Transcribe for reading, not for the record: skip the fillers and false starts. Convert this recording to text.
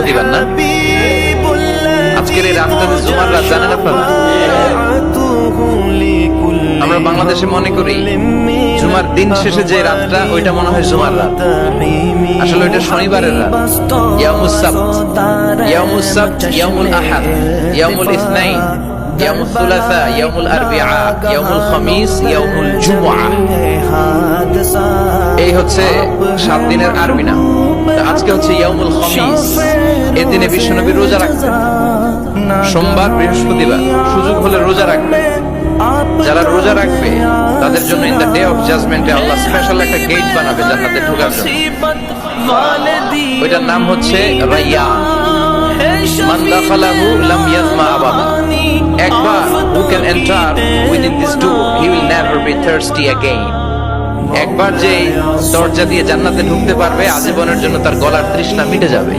বৃহস্পতিবার না? আজকের এই রাতটা জুমার রাত, জানেন আপনারা? আমরা বাংলাদেশে মনে করি জুমার দিন শেষে যে রাতটা ওইটা মনে হয় জুমার রাত, আসলে ওইটা শনিবারের রাত। ইয়াউমুস সাবত, ইয়াউমুস সাবত, ইয়াউমুল আহাদ, ইয়াউমুল ইসনাইন, ইয়াউমুল সুলাসা, ইয়াউমুল আরবিআ, ইয়াউমুল খামিস, ইয়াউমুল জুমআ। এই হচ্ছে 7 দিনের আরবি নাম। আজকে হচ্ছে ইয়াউমুল খামিস। এই দিনে বিশ্বনবী রোজা রাখবেন। সোমবার, বৃহস্পতিবার সুযোগ হলে রোজা রাখবে। যারা রোজা রাখবে তাদের জন্য ইন দ্য ডে অফ জাজমেন্টে আল্লাহ স্পেশাল একটা গেট বানাবে জান্নাতে ঢোকার জন্য। ওইটার নাম হচ্ছে রায়্যান। মান দাখালাহু লাম ইয়াজমা আবাদা। একবার who can enter within this door he will never be thirsty again. একবার যে দরজা দিয়ে জান্নাতে ঢুকতে পারবে আজীবনের জন্য তার গলার তৃষ্ণা মিটে যাবে।